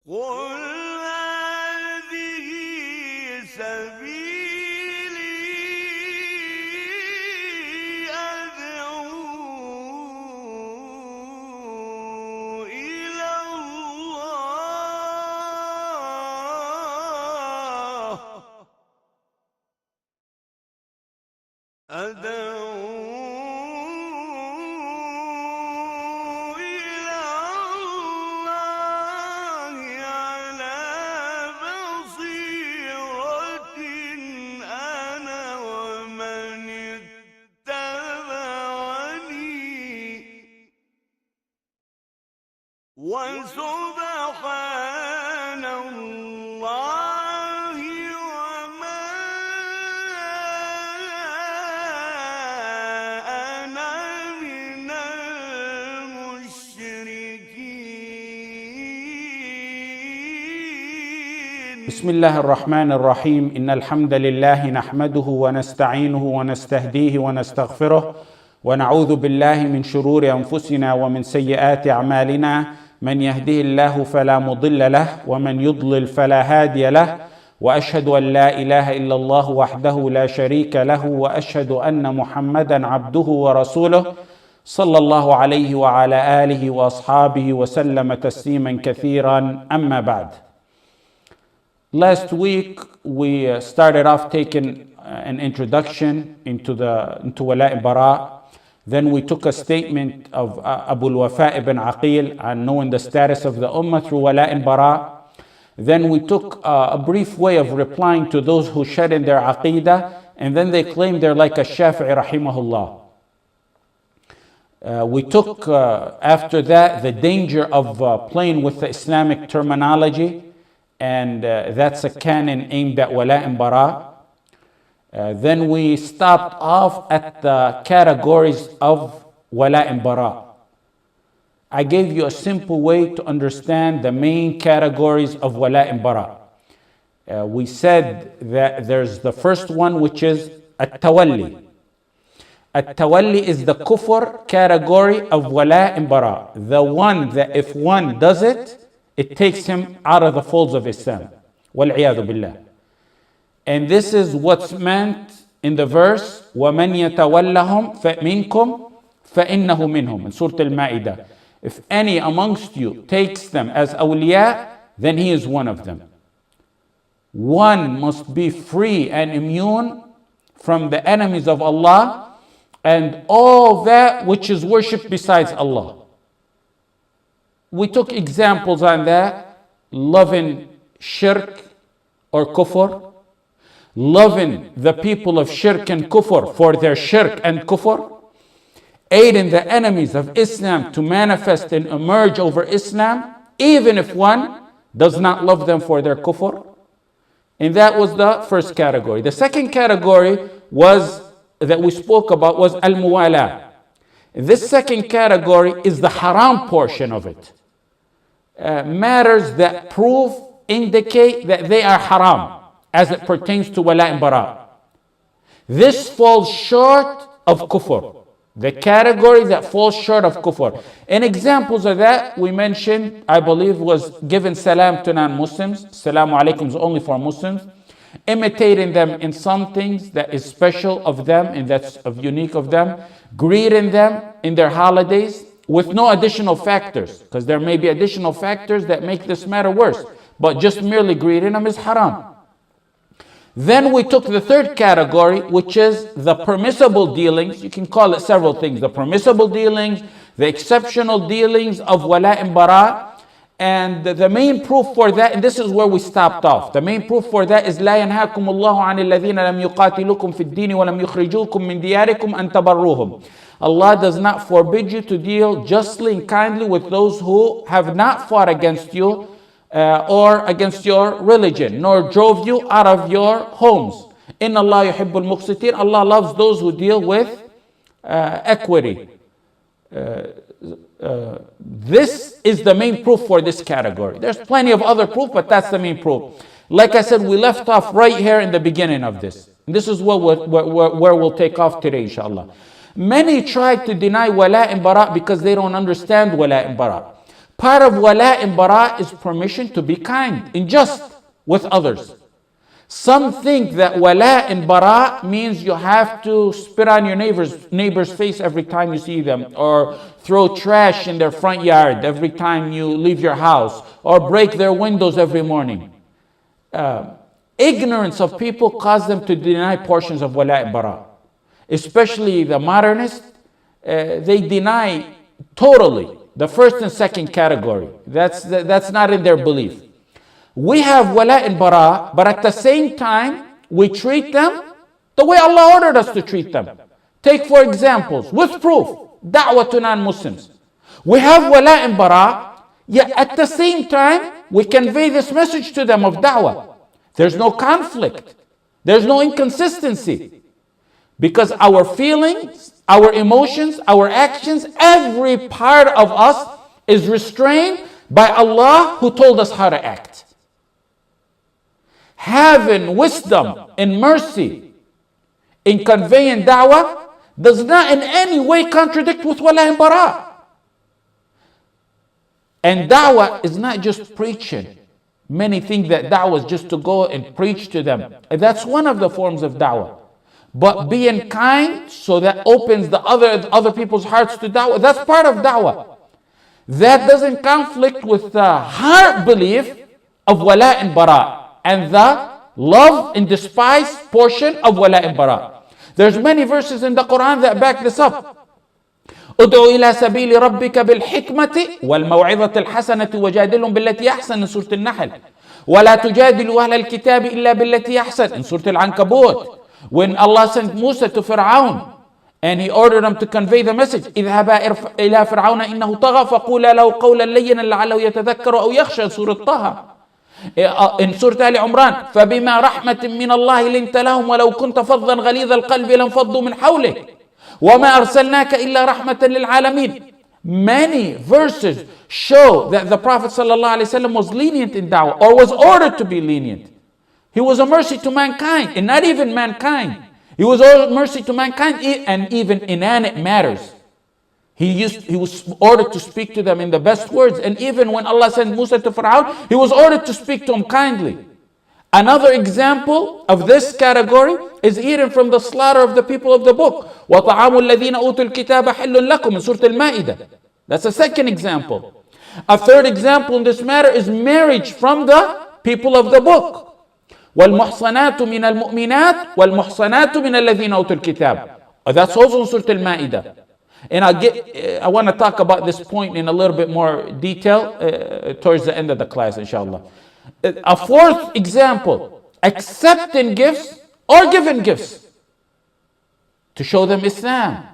قل هذه سبيلي أدعو إلى الله على بصيرة أنا ومن اتبعني وسبحان الله وما أنا من المشركين. بسم الله الرحمن الرحيم. إن الحمد لله نحمده ونستعينه ونستهديه ونستغفره ونعوذ بالله من شرور أنفسنا ومن سيئات أعمالنا. من يهده الله فلا مضل له ومن يضلل فلا هادي له، وأشهد أن لا إله إلا الله وحده لا شريك له، وأشهد أن محمدا عبده ورسوله صلى الله عليه وعلى آله وأصحابه وسلم تسليما كثيرا. أما بعد. Last week we started off taking an introduction into Walaa and Baraa. Then we took a statement of Abu al-Wafa ibn Aqil on knowing the status of the Ummah through Walaa and Baraa. Then we took a brief way of replying to those who shed in their Aqidah, and then they claim they're like a Shafi'i rahimahullah. We took after that the danger of playing with the Islamic terminology, and that's a canon aimed at Walaa and Baraa. Then we stopped off at the categories of Walaa and Baraa. I gave you a simple way to understand the main categories of Walaa and Baraa. We said that there's the first one, which is Tawali. Tawali is the kufr category of Walaa and Baraa. The one that if one does it, it takes him out of the folds of Islam. Wal-'iyadhu billah. And this is what's meant in the verse, وَمَنْ يَتَوَلَّهُمْ فَمِنْكُمْ فَإِنَّهُ مِنْهُمْ in Surah Al-Ma'idah. If any amongst you takes them as awliya, then he is one of them. One must be free and immune from the enemies of Allah and all that which is worshipped besides Allah. We took examples on that: loving shirk or kufr, loving the people of shirk and kufr for their shirk and kufr, aiding the enemies of Islam to manifest and emerge over Islam, even if one does not love them for their kufr. And that was the first category. The second category that we spoke about was al-Muwalaah. This second category is the haram portion of it. Matters that indicate that they are haram as it pertains to Walaa and Baraa. This falls short of kufr. The category that falls short of kufr. And examples of that we mentioned, I believe, was giving salam to non-Muslims. Salamu alaikum is only for Muslims. Imitating them in some things that is special of them and that's unique of them. Greeting them in their holidays with no additional factors, because there may be additional factors that make this matter worse. But just merely greeting them is haram. Then we took the third category, which is the permissible dealings. You can call it several things. The permissible dealings, the exceptional dealings of Walaa and Baraa. And the main proof for that, and this is where we stopped off. The main proof for that is لا ينهاكم الله عن الذين لم يقاتلوكم في الدين ولم يخرجوكم من دياركم أن تبروهم. Allah does not forbid you to deal justly and kindly with those who have not fought against you or against your religion, nor drove you out of your homes. Inna Allah yuhibbul muqsitin. Allah loves those who deal with equity. This is the main proof for this category. There's plenty of other proof, but that's the main proof. Like I said, we left off right here in the beginning of this. This is where we'll take off today, inshallah. Many try to deny Walaa and Baraa because they don't understand Walaa and Baraa. Part of Walaa and Baraa is permission to be kind and just with others. Some think that Walaa and Baraa means you have to spit on your neighbor's face every time you see them, or throw trash in their front yard every time you leave your house, or break their windows every morning. Ignorance of people cause them to deny portions of Walaa and Baraa. Especially the modernists, they deny totally the first and second category. That's not in their belief. We have Walaa and Baraa, but at the same time, we treat them the way Allah ordered us to treat them. Take for examples, with proof, Dawah to non-Muslims. We have Walaa and Baraa, yet at the same time, we convey this message to them of Dawah. There's no conflict. There's no inconsistency. Because our feelings, our emotions, our actions, every part of us is restrained by Allah who told us how to act. Having wisdom and mercy in conveying da'wah does not in any way contradict with Walaa and Baraa. And da'wah is not just preaching. Many think that da'wah is just to go and preach to them. And that's one of the forms of da'wah. But being kind, so that opens the other people's hearts to da'wah, that's part of da'wah. That doesn't conflict with the heart belief of Walaa and Baraa and the love and despise portion of Walaa and Baraa. There's many verses in the Quran that back this up. ادعو إلى سبيل ربك بالحكمة والموعظة الحسنة وجادلهم بالتي أحسن in سورة النحل ولا تجادلوا أهل الكتاب إلا بالتي أحسن in سورة العنكبوت. When Allah sent Musa to Fir'aun and he ordered him to convey the message, اذهبا إلى فرعون إنه طغى فقولا له قولا لينا لعله يتذكر أو يخشى سورة طه. In Surah Ali Imran, فبما رحمة من الله لنت لهم ولو كنت فظا غليظ القلب لانفضوا من حولك وما أرسلناك إلا رحمة للعالمين. Many verses show that the Prophet ﷺ was lenient in da'wah, or was ordered to be lenient. He was a mercy to mankind, and not even mankind. He was a mercy to mankind and even inanimate matters. He was ordered to speak to them in the best words. And even when Allah sent Musa to Fir'aun, he was ordered to speak to him kindly. Another example of this category is eating from the slaughter of the people of the book. وَطَعَامُ الَّذِينَ أُوتُوا الْكِتَابَ حِلٌّ لَكُمْ in Surah Al-Ma'idah. That's a second example. A third example in this matter is marriage from the people of the book. وَالْمُحْصَنَاتُ مِنَ الْمُؤْمِنَاتِ وَالْمُحْصَنَاتُ مِنَ الَّذِينَ أُوتُوا الْكِتَابَ. That's also in Surah Al-Ma'idah. And I want to talk about this point in a little bit more detail towards the end of the class, inshallah. A fourth example, accepting gifts or giving gifts to show them Islam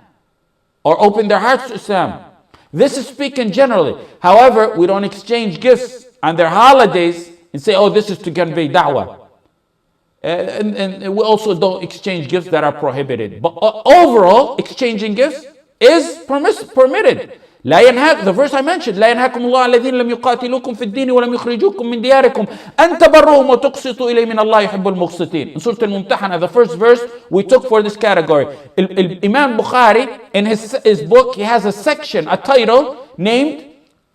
or open their hearts to Islam. This is speaking generally. However, we don't exchange gifts on their holidays and say, oh, this is to convey da'wah. And we also don't exchange gifts that are prohibited. But overall, exchanging gifts is permitted. The verse I mentioned, لا ينهاكم الله الذين لم يقاتلوكم في الدين ولم يخرجوكم من دياركم أن تبروهم وتقسطوا إليهم إن الله يحب المقسطين. In Surah Al-Mumtahana, the first verse we took for this category. Imam Bukhari, in his book, he has a section, a title named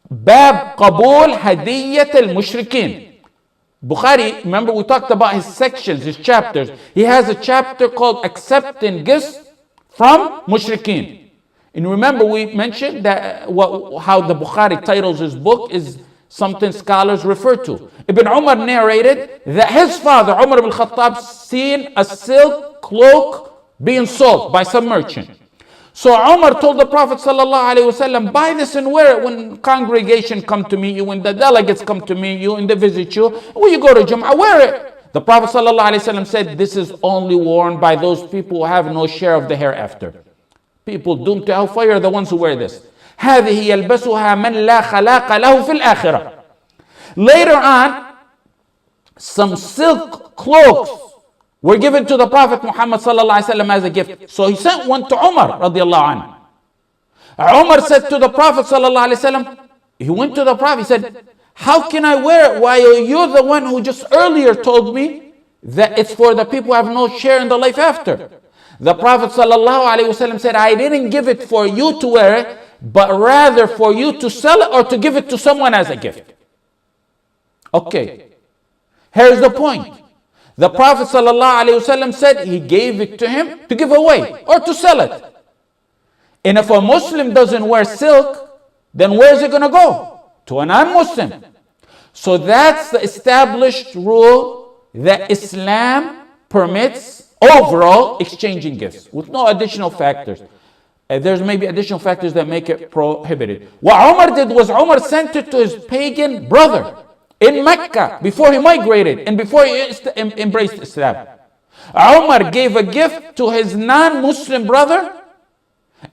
Bab Qabul Hadiyyat al-Mushrikeen. Bukhari, remember we talked about his sections, his chapters. He has a chapter called Accepting Gifts from Mushrikeen. And remember we mentioned that how the Bukhari titles his book is something scholars refer to. Ibn Umar narrated that his father, Umar ibn Khattab, seen a silk cloak being sold by some merchant. So Umar told the Prophet ﷺ, buy this and wear it when congregation come to meet you, when the delegates come to meet you and they visit you. When you go to Jum'ah, wear it. The Prophet ﷺ said, this is only worn by those people who have no share of the hereafter. People doomed to hellfire are the ones who wear this. هذه يلبسها من لا خلاق له في الآخرة. Later on, some silk cloaks were given to the Prophet Muhammad ﷺ as a gift. So he sent one to Umar radiallahu anhu. Umar said to the Prophet ﷺ, he went to the Prophet, he said, how can I wear it while you're the one who just earlier told me that it's for the people who have no share in the life after? The Prophet ﷺ said, I didn't give it for you to wear it but rather for you to sell it or to give it to someone as a gift. Okay, here's the point. The Prophet ﷺ said he gave it to him to give away or to sell it. And if a Muslim doesn't wear silk, then where is it going to go? To a non-Muslim. So that's the established rule that Islam permits overall exchanging gifts with no additional factors. There's maybe additional factors that make it prohibited. What Umar did was Umar sent it to his pagan brother in Mecca before he migrated and before he embraced Islam. Umar gave a gift to his non-Muslim brother,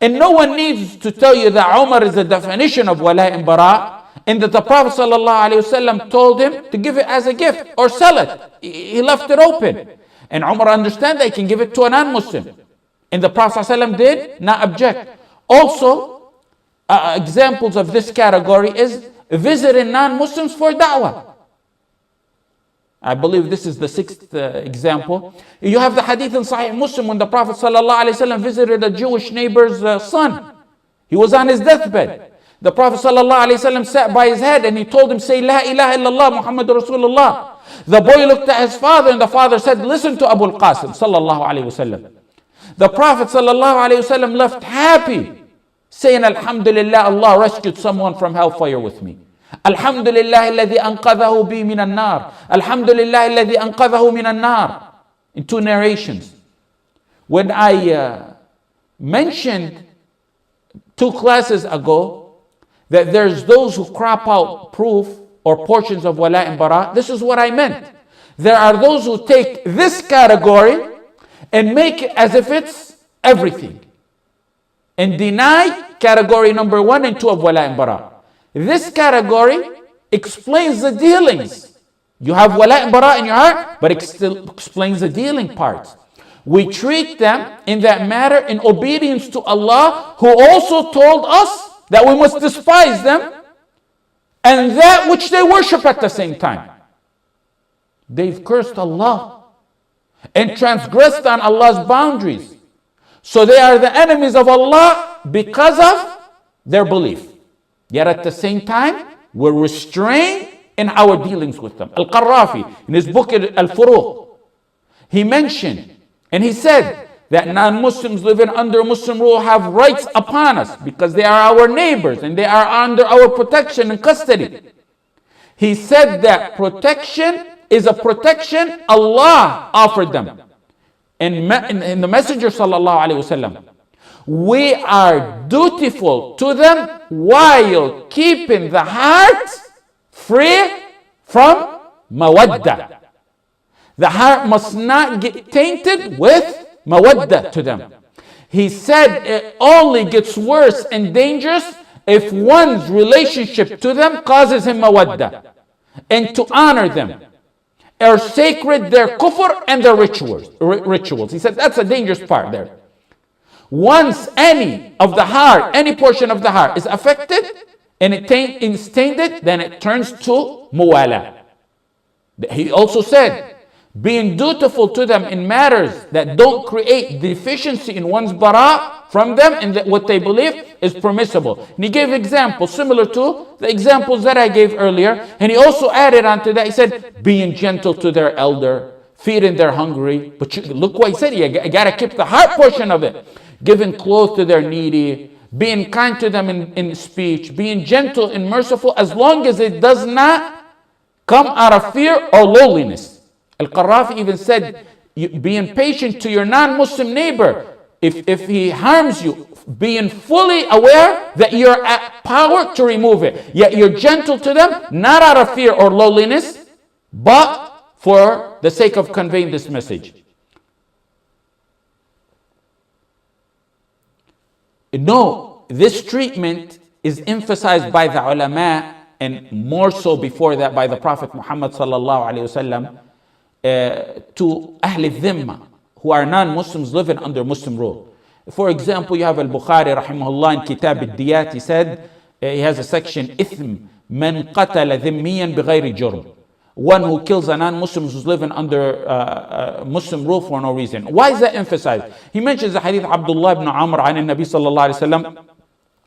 and no one needs to tell you that Umar is the definition of Walaa and Baraa, and that the Prophet ﷺ told him to give it as a gift or sell it. He left it open. And Umar understand that he can give it to a non-Muslim. And the Prophet ﷺ did not object. Also, examples of this category is visiting non-Muslims for da'wah. I believe this is the sixth example. You have the hadith in Sahih Muslim when the Prophet ﷺ visited a Jewish neighbor's son. He was on his deathbed. The Prophet ﷺ sat by his head and he told him, say, La ilaha illallah Muhammadur Rasulullah. The boy looked at his father and the father said, listen to Abu al-Qasim sallallahu alayhi wasallam. The Prophet sallallahu alayhi wasallam left happy, saying, Alhamdulillah, Allah rescued someone from hellfire with me. Alhamdulillah alladhi anqadhahu bi min an-nar. Alhamdulillah alladhi anqadhahu min an-nar. In two narrations. When I mentioned 2 classes ago that there's those who crop out proof or portions of Walaa and Baraa, this is what I meant. There are those who take this category and make it as if it's everything, and deny category number 1 and 2 of Walaa and Baraa. This category explains the dealings. You have Walaa and Baraa in your heart, but it still explains the dealing parts. We treat them in that matter in obedience to Allah, who also told us that we must despise them and that which they worship at the same time. They've cursed Allah and transgressed on Allah's boundaries. So they are the enemies of Allah because of their belief. Yet at the same time, we're restrained in our dealings with them. Al-Qarafy, in his book al-Furoo, he mentioned and he said that non-Muslims living under Muslim rule have rights upon us because they are our neighbors and they are under our protection and custody. He said that protection is a protection Allah offered them. And the Messenger sallallahu alaihi wasallam, we are dutiful to them while keeping the heart free from mawadda. The heart must not get tainted with mawadda to them. He said it only gets worse and dangerous if one's relationship to them causes him mawadda, and to honor them are sacred their kufr and their rituals. He said that's a dangerous part there. Once any of the heart, any portion of the heart is affected and it is tainted, then it turns to Muwalaah. He also said, being dutiful to them in matters that don't create deficiency in one's bara from them and what they believe is permissible. And he gave examples similar to the examples that I gave earlier. And he also added on to that, he said, being gentle to their elder, feeding their hungry. But look what he said, you got to keep the heart portion of it. Giving clothes to their needy, being kind to them in speech, being gentle and merciful as long as it does not come out of fear or lowliness. Al-Qarafy even said, being patient to your non-Muslim neighbor, if he harms you, being fully aware that you're at power to remove it. Yet you're gentle to them, not out of fear or lowliness, but for the sake of conveying this message. No, this treatment is emphasized by the ulama, and more so before that by the Prophet Muhammad sallallahu alaihi wasallam, to Ahl al-Dhimma, who are non-Muslims living under Muslim rule. For example, you have al-Bukhari rahimahullah in Kitab al-Diyat. He said, he has a section, Ithm man qatala dhimmiyan bighayri jurm. One who kills a non-Muslim who's living under Muslim rule for no reason. Why is that emphasized? He mentions the hadith Abdullah ibn Amr an Nabi sallallahu alayhi wa sallam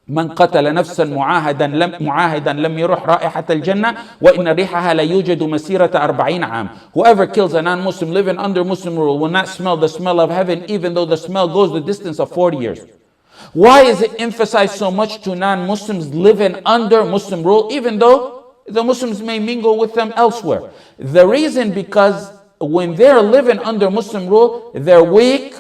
من قتل نفسا معاهدا لم يرح رائحة الجنة وإن ريحها لا يوجد مسيرة 40 عام. Whoever kills a non-Muslim living under Muslim rule will not smell the smell of heaven, even though the smell goes the distance of 40 years. Why is it emphasized so much to non-Muslims living under Muslim rule, even though the Muslims may mingle with them elsewhere? The reason, because when they're living under Muslim rule, they're weak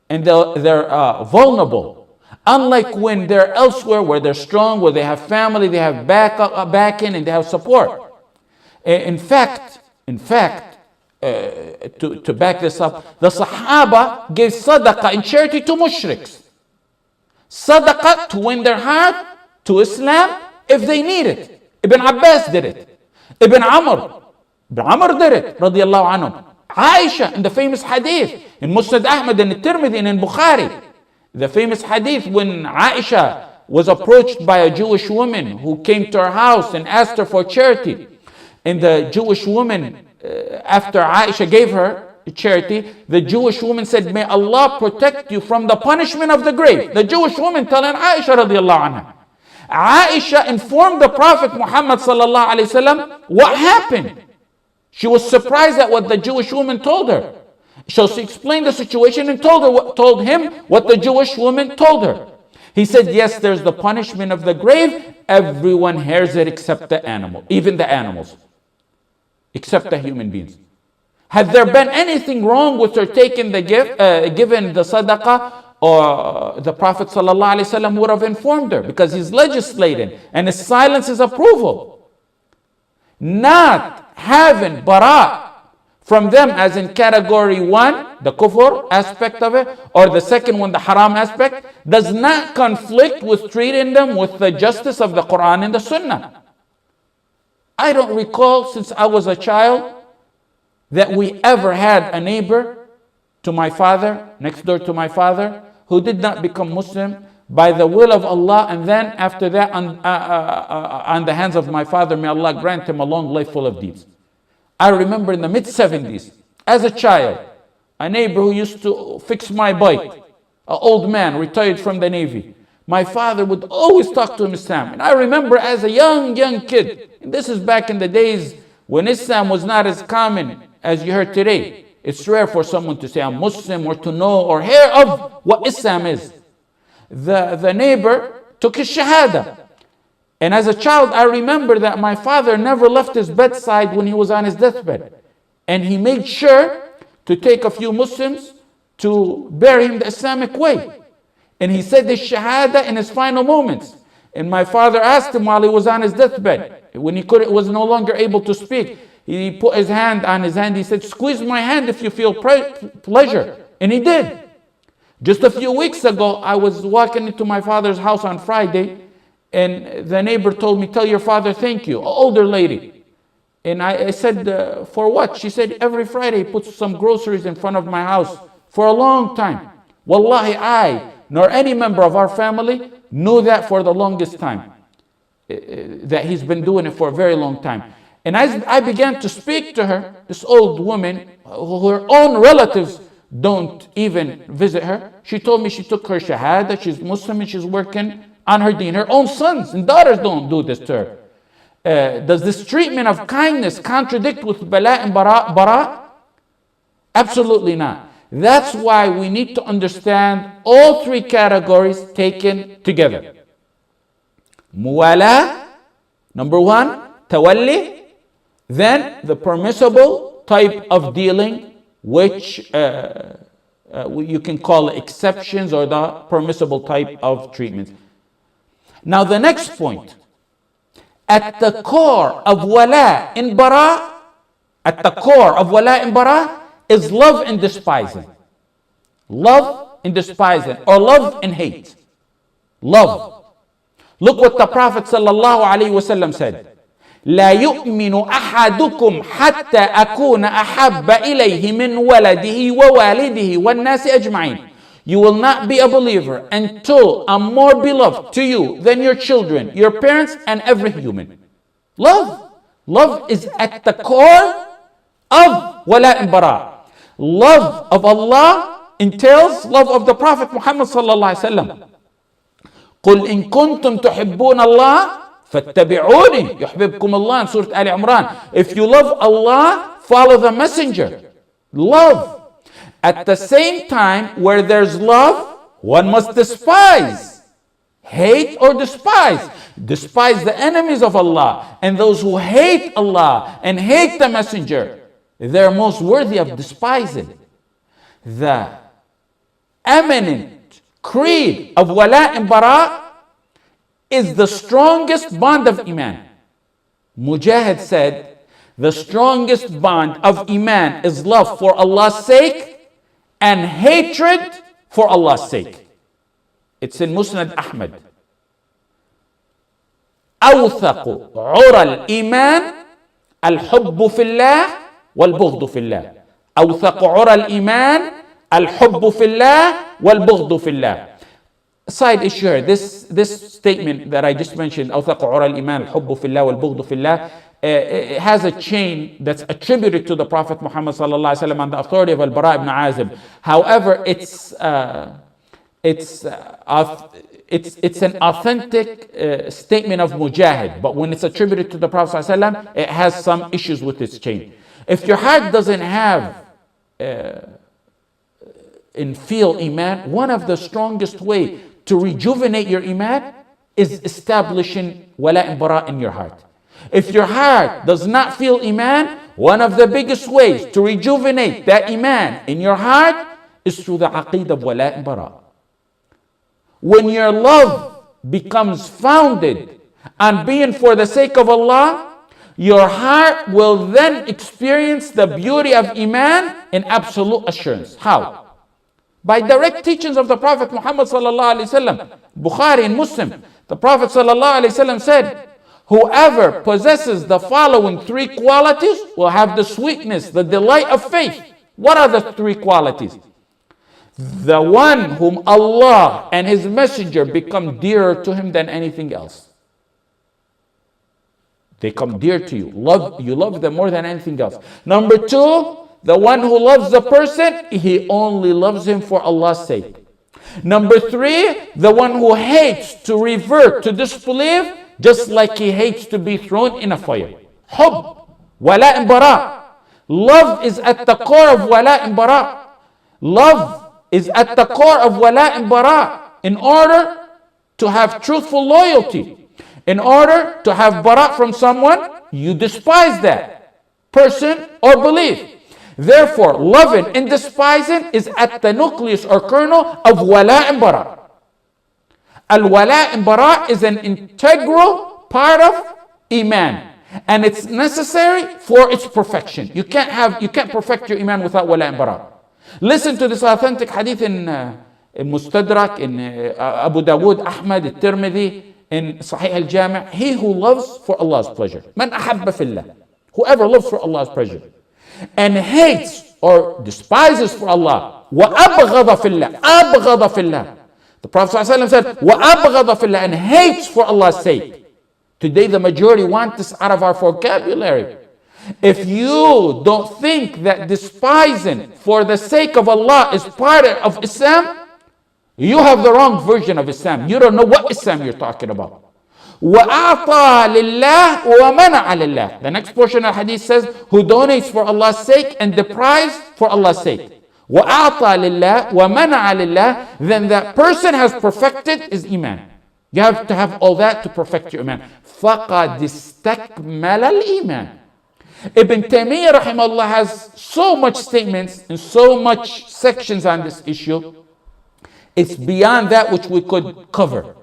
and they're vulnerable. Unlike when they're elsewhere, where they're strong, where they have family, they have backing, and they have support. In fact, to back this up, the Sahaba gave sadaqah in charity to mushriks. Sadaqah to win their heart to Islam if they need it. Ibn Abbas did it. Ibn Amr did it, radiyallahu anhum. Aisha, in the famous hadith, in Musnad Ahmad and Tirmidhi and in Bukhari, the famous hadith when Aisha was approached by a Jewish woman who came to her house and asked her for charity. And the Jewish woman, after Aisha gave her charity, the Jewish woman said, "May Allah protect you from the punishment of the grave." The Jewish woman telling Aisha radiallahu anha. Aisha informed the Prophet Muhammad sallallahu alayhi wasallam what happened. She was surprised at what the Jewish woman told her. So she explained the situation and told him what the Jewish woman told her. He said, yes, there's the punishment of the grave. Everyone hears it except the animal, even the animals, except the human beings. Had there been anything wrong with her taking the gift, given the sadaqah, or the Prophet ﷺ would have informed her, because he's legislating and his silence is approval. Not having bara from them, as in category 1, the kufr aspect of it, or the second one, the haram aspect, does not conflict with treating them with the justice of the Quran and the Sunnah. I don't recall since I was a child that we ever had a neighbor to my father, next door to my father, who did not become Muslim by the will of Allah, and then after that on the hands of my father, may Allah grant him a long life full of deeds. I remember in the mid-70s, as a child, a neighbor who used to fix my bike, an old man, retired from the Navy. My father would always talk to him Islam. And I remember as a young kid, and this is back in the days when Islam was not as common as you heard today. It's rare for someone to say I'm Muslim or to know or hear of what Islam is. The neighbor took his shahada. And as a child, I remember that my father never left his bedside when he was on his deathbed. And he made sure to take a few Muslims to bury him the Islamic way. And he said his shahada in his final moments. And my father asked him while he was on his deathbed, when he was no longer able to speak, he put his hand on his hand. He said, "Squeeze my hand if you feel pleasure." And he did. Just a few weeks ago, I was walking into my father's house on Friday, and the neighbor told me, "Tell your father thank you," an older lady. And I said, "For what?" She said, "Every Friday he puts some groceries in front of my house for a long time." Wallahi, I nor any member of our family knew that for the longest time, that he's been doing it for a very long time. And as I began to speak to her, this old woman, her own relatives don't even visit her, she told me she took her shahada, she's Muslim, and she's working on her deen. Her own sons and daughters don't do this to her. Does this treatment of kindness contradict with Walaa and Baraa? Absolutely not. That's why we need to understand all three categories taken together. Muwalaah, number one, Tawali, then the permissible type of dealing, which you can call exceptions, or the permissible type of treatment. Now the next point, at the core of Walaa and Baraa, is love and despising. Love and despising, or love and hate. Love. Look what the Prophet ﷺ said. لا يؤمن أحدكم حتى أكون أحب إليه من ولده ووالده والناس أجمعين. You will not be a believer until I'm more beloved to you than your children, your parents, and every human. Love. Love is at the core of Walaa and Baraa. Love of Allah entails love of the Prophet Muhammad sallallahu alaihi wasallam. قل إن كنتم تحبون الله فاتبعوني يحببكم الله in Surah Al Imran. If you love Allah, follow the messenger. Love. At the same time, where there's love, one must despise. Hate or despise. Despise the enemies of Allah. And those who hate Allah and hate the messenger, they're most worthy of despising. The eminent creed of Walaa and Baraa is the strongest bond of Iman. Mujahid said, the strongest bond of Iman is love for Allah's sake and hatred for Allah's sake. It's in Musnad Ahmad. أوثق عرى الإيمان الحب في الله والبغض في الله. أوثق عرى الإيمان الحب في الله والبغض في الله. Side issue here. This statement that I just mentioned, أوثق عرى الإيمان الحب في الله والبغض في الله, it has a chain that's attributed to the Prophet Muhammad sallallahu alaihi wasallam on the authority of al-Baraa ibn Azib. However, it's an authentic statement of Mujahid, but when it's attributed to the Prophet sallallahu alaihi wasallam, it has some issues with its chain. If your heart doesn't have and feel Iman, one of the strongest way to rejuvenate your Iman is establishing Walaa and Baraa in your heart. If your heart does not feel Iman, one of the biggest ways to rejuvenate that Iman in your heart is through the aqeedah of Walaa and Baraa. When your love becomes founded on being for the sake of Allah, your heart will then experience the beauty of Iman in absolute assurance. How? By direct teachings of the Prophet Muhammad sallallahu alaihi wasallam. Bukhari and Muslim, the Prophet sallallahu alaihi wasallam said, whoever possesses the following three qualities will have the sweetness, the delight of faith. What are the three qualities? The one whom Allah and His Messenger become dearer to him than anything else. They come dear to you. You love them more than anything else. Number two, the one who loves the person, he only loves him for Allah's sake. Number three, the one who hates to revert to disbelief, just like he hates to be thrown in a fire. Hub, Walaa and Baraa. Love is at the core of Walaa and Baraa. Love is at the core of Walaa and Baraa. In order to have truthful loyalty, in order to have Baraa from someone, you despise that person or belief. Therefore, loving and despising is at the nucleus or kernel of Walaa and Baraa. Al-Walaa and Baraa is an integral part of Iman, and it's necessary for its perfection. You can't perfect your Iman without Walaa and Baraa. Listen to this authentic hadith in Mustadrak, in Abu Dawood, Ahmad, al-Tirmidhi, in Sahih al-Jami'. He who loves for Allah's pleasure. Man ahabba fillah. Whoever loves for Allah's pleasure and hates or despises for Allah. وَأَبْغَضَ فِي اللَّهِ أَبْغَضَ فِي اللَّهِ. The Prophet ﷺ said, وَأَبْغَضَ فِي اللَّهِ, and hates for Allah's sake. Today the majority want this out of our vocabulary. If you don't think that despising for the sake of Allah is part of Islam, you have the wrong version of Islam. You don't know what Islam you're talking about. وَأَعْطَى لِلَّهِ وَمَنَعَ لِلَّهِ. The next portion of the hadith says, who donates for Allah's sake and deprives for Allah's sake. وَأَعْطَى لِلَّهِ وَمَنَعَ لِلَّهِ. Then that person has perfected his Iman. You have to have all that to perfect your Iman. فَقَدْ اسْتَكْمَلَ الْإِيمَانِ. Ibn Taymiyyah rahimahullah has so much statements and so much sections on this issue. It's beyond that which we could cover.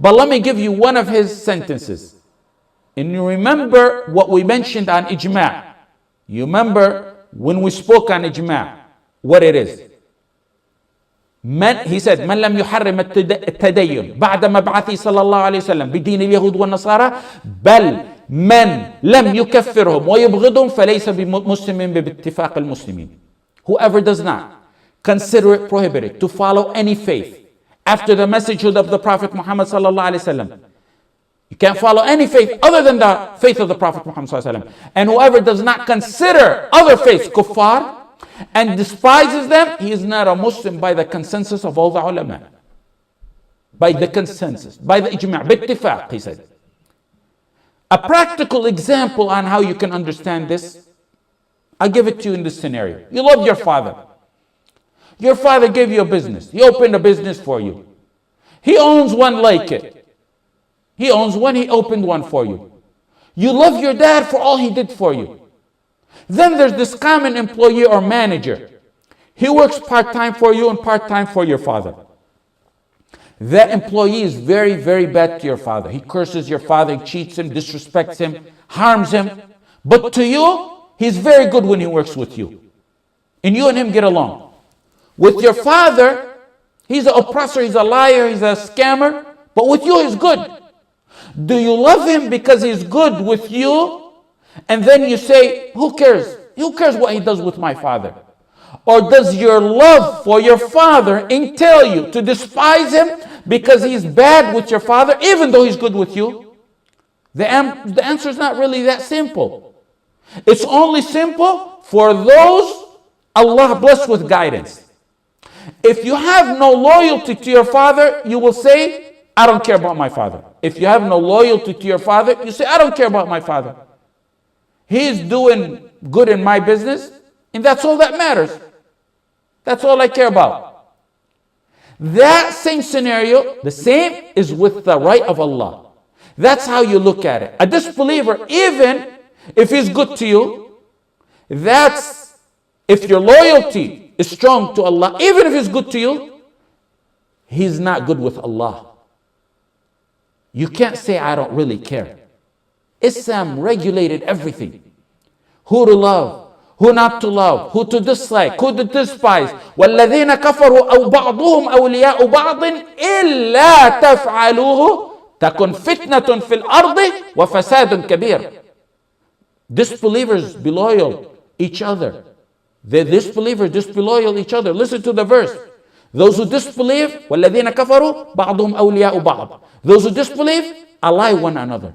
But let me give you one of his sentences. And you remember what we mentioned on ijma'. You remember when we spoke on ijma', what it is. He said, من لم يحرم التدين بعد مبعثه صلى الله عليه وسلم بدين اليهود والنصارى بل من لم يكفرهم ويبغضهم فليس بمسلم باتفاق المسلمين. Whoever does not consider it prohibited to follow any faith after the messagehood of the Prophet Muhammad sallallahu alaihi wasallam. You can't follow any faith other than the faith of the Prophet Muhammad sallallahu alaihi wasallam. And whoever does not consider other faiths kuffar and despises them, he is not a Muslim by the consensus of all the ulama. by the consensus, by the ijma', bittifaq, he said. A practical example on how you can understand this, I'll give it to you in this scenario. You love your father. Your father gave you a business. He opened a business for you. He owns one like it. He owns one, he opened one for you. You love your dad for all he did for you. Then there's this common employee or manager. He works part-time for you and part-time for your father. That employee is very, very bad to your father. He curses your father, he cheats him, disrespects him, harms him. But to you, he's very good when he works with you. And you and him get along. With your father, he's an oppressor, he's a liar, he's a scammer. But with you, he's good. Do you love him because he's good with you? And then you say, who cares? Who cares what he does with my father? Or does your love for your father entail you to despise him because he's bad with your father, even though he's good with you? The answer is not really that simple. It's only simple for those Allah blessed with guidance. If you have no loyalty to your father, you will say, I don't care about my father. If you have no loyalty to your father, you say, I don't care about my father. He's doing good in my business, and that's all that matters. That's all I care about. That same scenario, the same is with the right of Allah. That's how you look at it. A disbeliever, even if he's good to you, that's if your loyalty is strong to Allah, even if he's good to you, he's not good with Allah. You can't say, I don't really care. Islam regulated everything. Who to love, who not to love, who to dislike, who to despise. وَالَّذِينَ كَفَرُوا أَوْ بَعْضُهُمْ أَوْلِيَاءُ بَعْضٍ إِلَّا تَفْعَلُوهُ تَكُنْ فِتْنَةٌ فِي الْأَرْضِ وَفَسَادٌ كَبِيرٌ. Disbelievers be loyal each other. The disbelievers be loyal each other. Listen to the verse. Those who disbelieve, وَالَّذِينَ كَفَرُوا بَعْضُهُمْ أَوْلِيَاءُ بَعْضٍ. Those who disbelieve ally one another.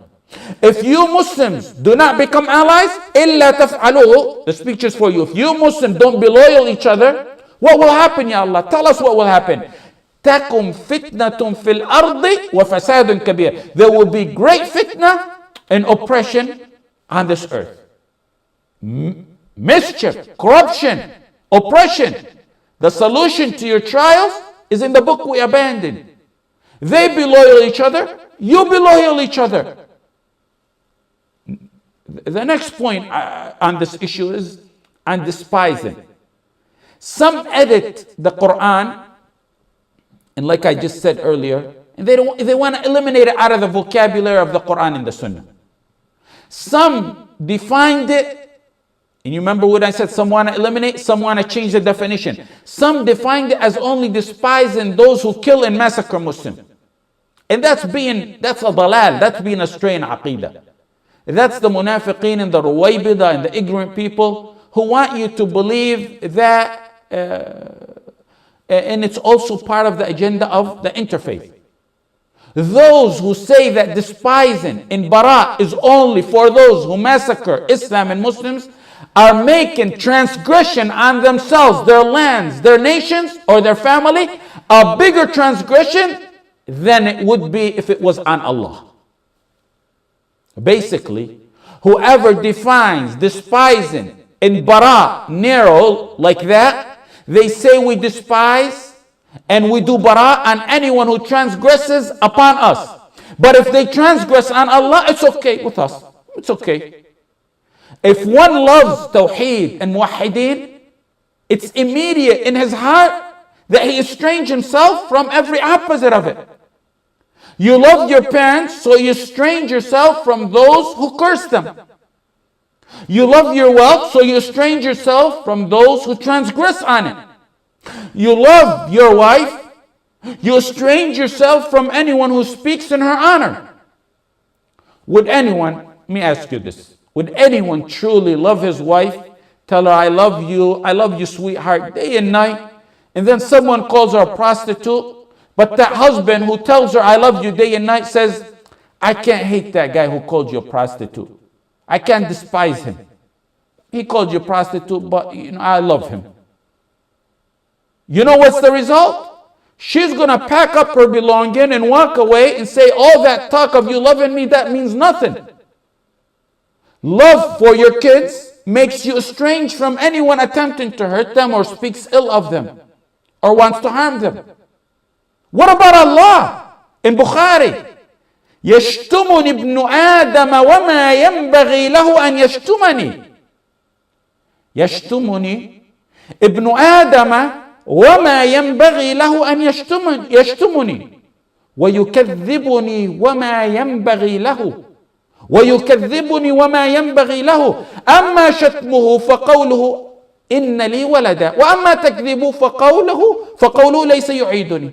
If you Muslims do not become allies, إِلَّا تَفْعَلُوهُ, the speech is for you. If you Muslims don't be loyal each other, what will happen, Ya Allah? Tell us what will happen. تَكُمْ فِتْنَةٌ فِي الْأَرْضِ وَفَسَادٌ كَبِيرٌ. There will be great fitna and oppression on this earth. Mischief, corruption, oppression. The solution to your trials is in the book we abandoned. They be loyal each other, you be loyal each other. The next point on this issue is on despising. Some edit the Quran, and like I just said earlier, and they want to eliminate it out of the vocabulary of the Quran and the Sunnah. Some defined it. And you remember what I said, some want to eliminate, some want to change the definition. Some defined it as only despising those who kill and massacre Muslims. And that's a dalal, that's being a strained aqidah. That's the munafiqeen and the ruwaybida and the ignorant people who want you to believe that, and it's also part of the agenda of the interfaith. Those who say that despising in bara is only for those who massacre Islam and Muslims are making transgression on themselves, their lands, their nations, or their family, a bigger transgression than it would be if it was on Allah. Basically, whoever defines despising in bara narrow like that, they say we despise and we do bara on anyone who transgresses upon us. But if they transgress on Allah, it's okay with us. It's okay. If one loves Tawheed and Muwahideen, it's immediate in his heart that he estranges himself from every opposite of it. You love your parents, so you estrange yourself from those who curse them. You love your wealth, so you estrange yourself from those who transgress on it. You love your wife, you estrange yourself from anyone who speaks in her honor. Would anyone, let me ask you this, would anyone truly love his wife, tell her, I love you, sweetheart, day and night, and then someone calls her a prostitute, but that husband who tells her, I love you day and night, says, I can't hate that guy who called you a prostitute. I can't despise him. He called you a prostitute, but I love him. You know what's the result? she's going to pack up her belonging and walk away and say, all that talk of you loving me, that means nothing. Love for your kids makes you estranged from anyone attempting to hurt them or speaks ill of them or wants to harm them. What about Allah? In Bukhari, يشتمني ابن آدم وما ينبغي له أن يشتمني. يشتمني ابن آدم وما ينبغي له أن يشتمني ويكذبني وما ينبغي له ويكذبني وما ينبغي له أما شتمه فقوله إن لي ولدا وأما تكذيبه فقوله ليس يعيدني.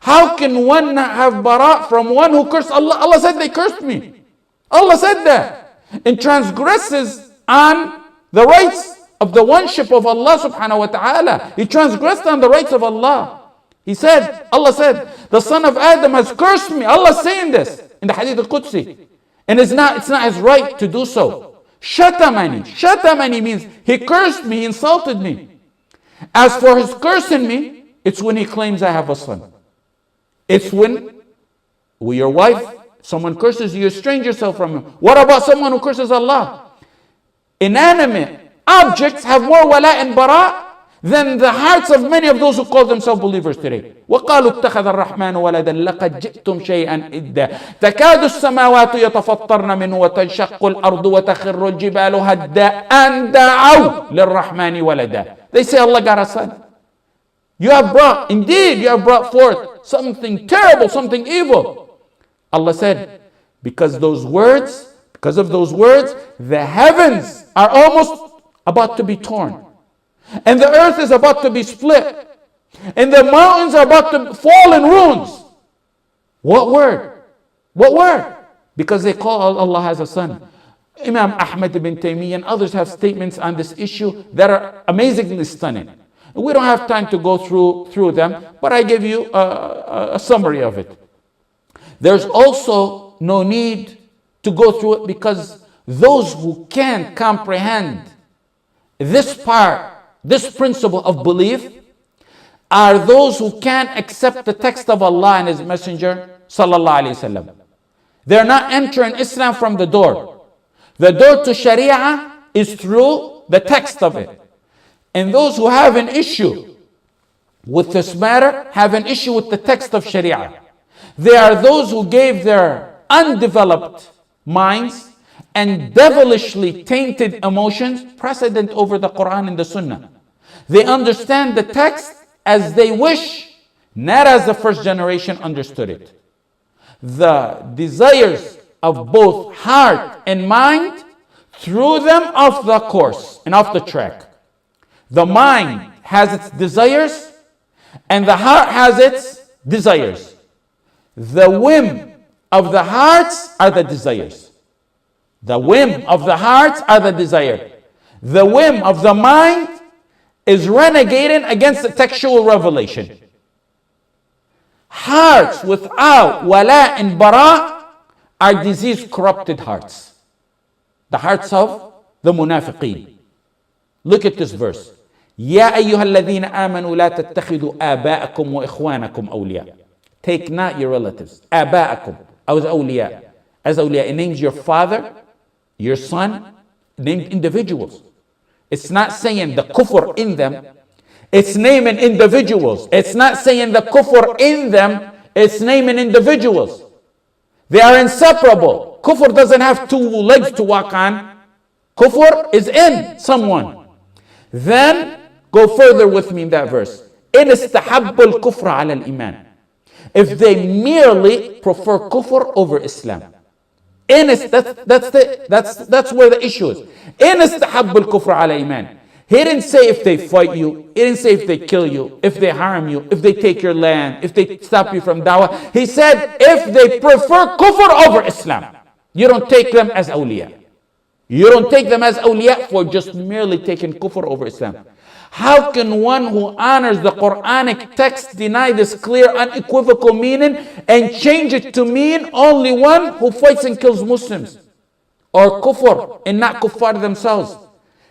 How can one have bara from one who cursed Allah? Allah said they cursed me. Allah said that. And transgresses on the rights of the oneship of Allah subhanahu wa ta'ala. He transgressed on the rights of Allah. He said, Allah said, the son of Adam has cursed me. Allah saying this in the Hadith al-Qudsi. And it's not his right to do so. Shatamani. Shatamani means he cursed me, he insulted me. As for his cursing me, it's when he claims I have a son. It's when your wife, someone curses you, estrange yourself from him. What about someone who curses Allah? Inanimate objects have more wala and bara than the hearts of many of those who call themselves believers today. وَقَالُوا اتَّخَذَ الرَّحْمَنُ وَلَدًا لَقَدْ جِئْتُمْ شَيْئًا إِدًّا تَكَادُ السَّمَاوَاتُ يَتَفَطَّرْنَ مِنْهُ وَتَنشَقُّ الْأَرْضُ وَتَخِرُّ الْجِبَالُ هَدًّا أَنْ دَعَوْا لِلرَّحْمَنِ وَلَدًا. They say Allah got a son. You have brought forth something terrible, something evil. Allah said, because of those words, the heavens are almost about to be torn. And the earth is about to be split. And the mountains are about to fall in ruins. What word? What word? Because they call Allah has a son. Imam Ahmad ibn Taymiyyah and others have statements on this issue that are amazingly stunning. We don't have time to go through them, but I give you a summary of it. There's also no need to go through it because those who can comprehend this principle of belief are those who can accept the text of Allah and His Messenger sallallahu alaihi wasallam. They're not entering Islam from the door. The door to Sharia is through the text of it. And those who have an issue with this matter have an issue with the text of Sharia. They are those who gave their undeveloped minds and devilishly tainted emotions precedent over the Quran and the Sunnah. They understand the text as they wish, not as the first generation understood it. The desires of both heart and mind threw them off the course and off the track. The mind has its desires and the heart has its desires. The whim of the hearts are the desires. The whim of the hearts are the desire. The whim of the mind is renegating against the textual revelation. Hearts without wala and bara are disease corrupted hearts. The hearts of the munafiqeen. Look at this verse. يا أيها الذين آمنوا لا تتخذوا آباءكم وإخوانكم أولياء. Take not your relatives. آباءكم as awliya. It names your father, your son, named individuals. It's not saying the kufr in them. It's naming individuals. It's not saying the kufr in them. It's naming individuals. They are inseparable. Kufr doesn't have two legs to walk on. Kufr is in someone. Then go further with me in that verse. إِنْ اسْتَحَبُّ الْكُفْرَ عَلَى الْإِيمَانِ. If they merely prefer kufr over Islam. That's where the issue is. إِنْ اسْتَحَبُّ الْكُفْرَ عَلَى الْإِيمَانِ. He didn't say if they fight you. He didn't say if they kill you, if they harm you, if they take your land, if they stop you from dawah. He said if they prefer kufr over Islam. You don't take them as awliya. You don't take them as awliya for just merely taking kufr over Islam. How can one who honors the Quranic text deny this clear, unequivocal meaning and change it to mean only one who fights and kills Muslims? Or kufr and not kuffar themselves.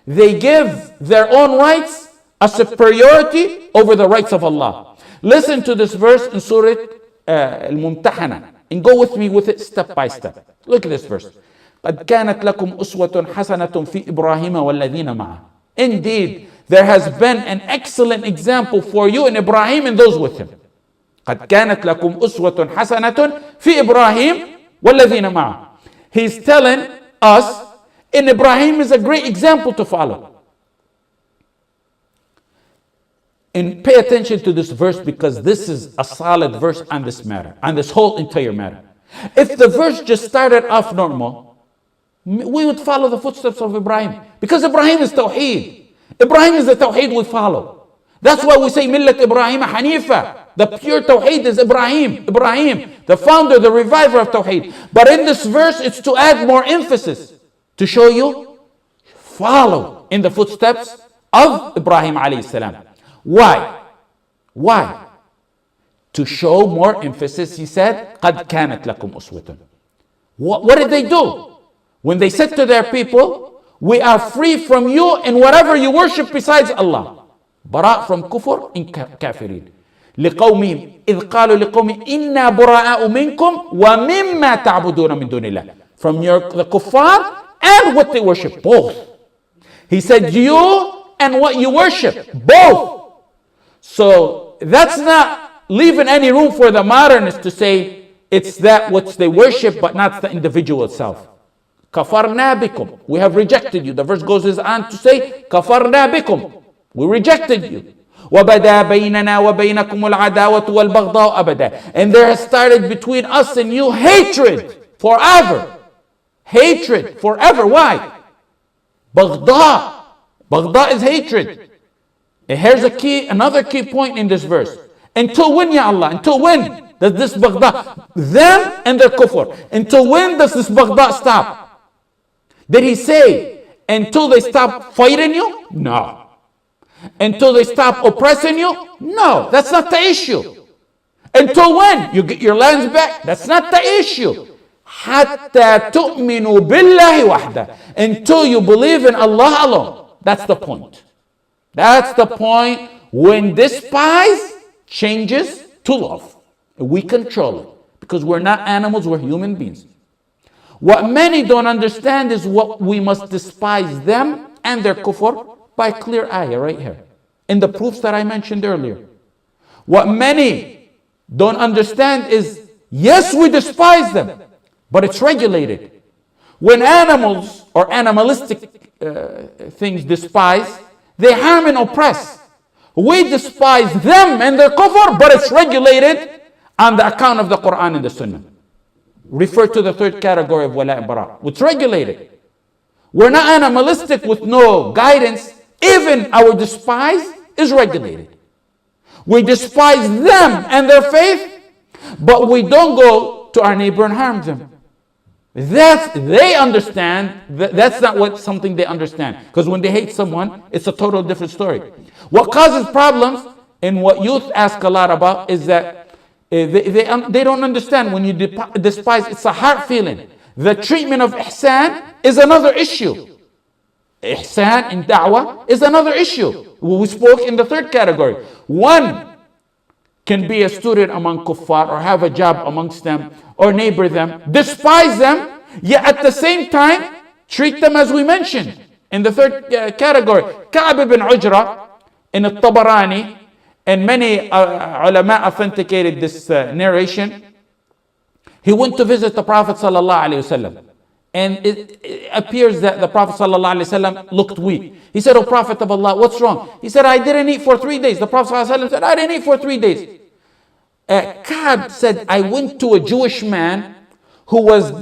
They give their own rights a superiority over the rights of Allah. Listen to this verse in Surah Al-Mumtahana and go with me with it step by step. Look at this verse. قد كانت لكم أسوة حسنة في إبراهيم والذين معه. Indeed, there has been an excellent example for you in Ibrahim and those with him. قد كانت لكم أسوة حسنة في إبراهيم والذين معه. He's telling us in Ibrahim is a great example to follow. And pay attention to this verse because this is a solid verse on this matter, on this whole entire matter. If the verse just started off normal, we would follow the footsteps of Ibrahim. Because Ibrahim is Tawheed. Ibrahim is the Tawheed we follow. That's why we say Millat Ibrahim Hanifa. The pure Tawheed is Ibrahim. Ibrahim, the founder, the reviver of Tawheed. But in this verse, it's to add more emphasis. To show you, follow in the footsteps of Ibrahim alayhi salam. Why? Why? To show more emphasis, he said, قَدْ كَانَتْ لَكُمْ أُسْوَةٌ. What did they do? When they said to their people, we are free from you and whatever you worship besides Allah. Bara' from kufr and kafirin. لِقَوْمِهِمْ إِذْ قَالُوا لِقَوْمِهِمْ إِنَّا بُرَاءُ مِنْكُمْ وَمِمَّا تَعْبُدُونَ مِنْ دُونِ اللَّهِ. From the kuffar and what they worship, both. He said, you and what you worship, both. So that's not leaving any room for the modernists to say it's that what they worship, but not the individual itself. Kafarna bikum. We have rejected you. The verse goes on to say, Kafarna bikum. We rejected you. وَبَدَا بَيْنَنَا وَبَيْنَكُمُ الْعَدَاوَةُ وَالْبَغْضَاءُ أَبَدًا. And there has started between us and you hatred forever. Hatred forever. Why? Baghda. Baghda is hatred. And here's another key point in this verse. Until when, Ya Allah? Until when does this Baghda, them and their kufr, until when does this Baghda stop? Did he say until they stop fighting you? No. Until they stop oppressing you? No, that's not the issue. Until when? You get your lands back? That's not the issue. حَتَّى تُؤْمِنُوا بِاللَّهِ وَحْدَهُ. Until you believe in Allah alone. That's the point. That's the point when despise changes to love. We control it because we're not animals, we're human beings. What many don't understand is what we must despise them and their kufr by clear ayah right here. In the proofs that I mentioned earlier. What many don't understand is, yes, we despise them, but it's regulated. When animals or animalistic things despise, they harm and oppress. We despise them and their kufr, but it's regulated on the account of the Quran and the Sunnah. Refer to the third category of Walaa and Baraa. It's regulated. We're not animalistic with no guidance. Even our despise is regulated. We despise them and their faith, but we don't go to our neighbor and harm them. They understand. That's not something they understand. Because when they hate someone, it's a total different story. What causes problems, and what youth ask a lot about, is that they don't understand. When you despise, it's a heart feeling. The treatment of ihsan is another issue. Ihsan in da'wah is another issue. We spoke in the third category. One can be a student among kuffar or have a job amongst them or neighbor them, despise them, yet at the same time treat them as we mentioned in the third category. Ka'b ibn Ujra in al-Tabarani, and many ulama authenticated this narration. He went to visit the Prophet sallallahu alaihi wasallam, and it appears that the Prophet sallallahu alaihi wasallam looked weak. He said, "O Prophet of Allah, what's wrong?" He said, "I didn't eat for 3 days." The Prophet sallallahu alaihi wasallam said, "I didn't eat for 3 days." Ka'b said, "I went to a Jewish man who was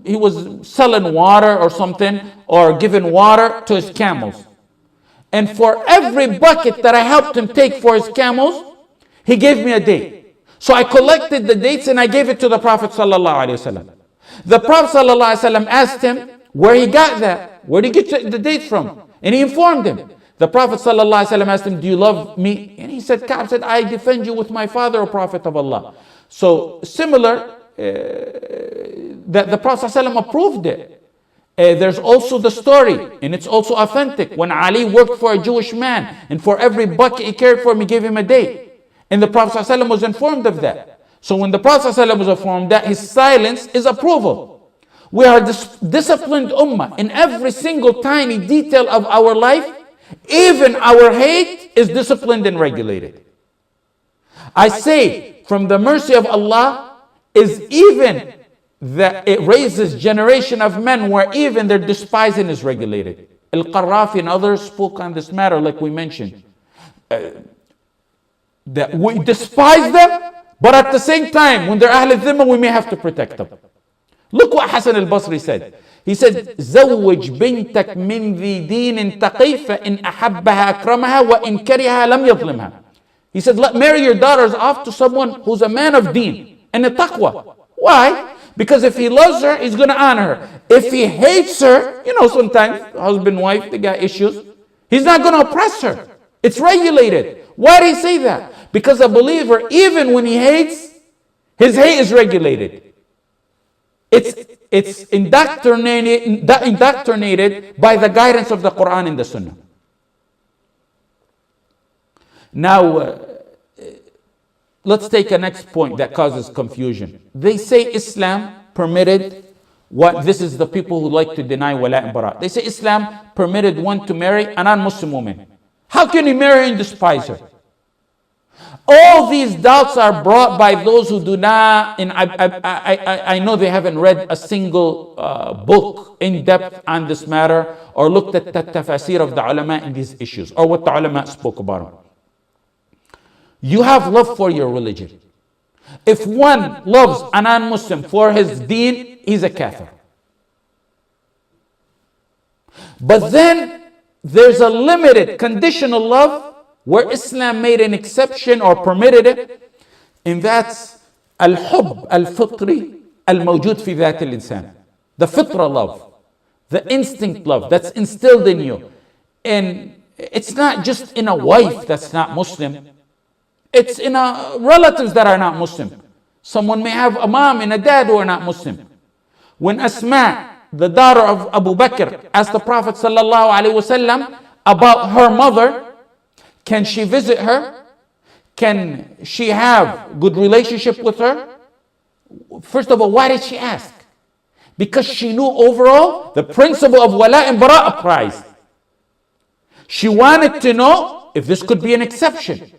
he was selling water or something, or giving water to his camels. And for every bucket that I helped him take for his camels, he gave me a date. So I collected the dates and I gave it to the Prophet sallallahu alaihi wasallam. The Prophet sallallahu alaihi wasallam asked him where he got that. Where did he get the dates from? And he informed him. The Prophet sallallahu alaihi wasallam asked him, "Do you love me?" And he said, Ka'b said, "I defend you with my father, O Prophet of Allah." So similar, that the Prophet sallallahu alaihi wasallam approved it. There's also the story, and it's also authentic, when Ali worked for a Jewish man, and for every bucket he cared for him, he gave him a date. And the Prophet ﷺ was informed of that. So when the Prophet ﷺ was informed that, his silence is approval. We are disciplined ummah in every single tiny detail of our life. Even our hate is disciplined and regulated. I say, from the mercy of Allah is even that it raises generation of men where even their despising is regulated. Al-Qarafy and others spoke on this matter, like we mentioned. That we despise them, but at the same time, when they're Ahl al-Dhimma, we may have to protect them. Look what Hassan al-Basri said. He said, زوج بنتك من ذي دين تقي فإن أحبها أكرمها وإن كرهها لم يظلمها. He said, marry your daughters off to someone who's a man of deen and a taqwa. Why? Because if he loves her, he's going to honor her. If he hates her, sometimes husband, wife, they got issues. He's not going to oppress her. It's regulated. Why did he say that? Because a believer, even when he hates, his hate is regulated. It's indoctrinated by the guidance of the Quran and the Sunnah. Now, let's take a next point that causes confusion. They say Islam permitted this is the people who like to deny Walaa and Baraa. They say Islam permitted one to marry a non-Muslim woman. How can he marry and despise her? All these doubts are brought by those who do not, and I know they haven't read a single book in depth on this matter or looked at the tafasir of the ulama in these issues or what the ulama spoke about them. You have love for your religion. If one loves a non-Muslim for his deen, he's a kafir. But then there's a limited conditional love where Islam made an exception or permitted it, and that's al-hub al-fitri al-mawjud fi dhat al-insan. The fitra love, the instinct love that's instilled in you. And it's not just in a wife that's not Muslim. It's in relatives that are not Muslim. Someone may have a mom and a dad who are not Muslim. When Asma, the daughter of Abu Bakr, asked the Prophet ﷺ about her mother, can she visit her? Can she have good relationship with her? First of all, why did she ask? Because she knew overall the principle of Walaa and Baraa applies. She wanted to know if this could be an exception.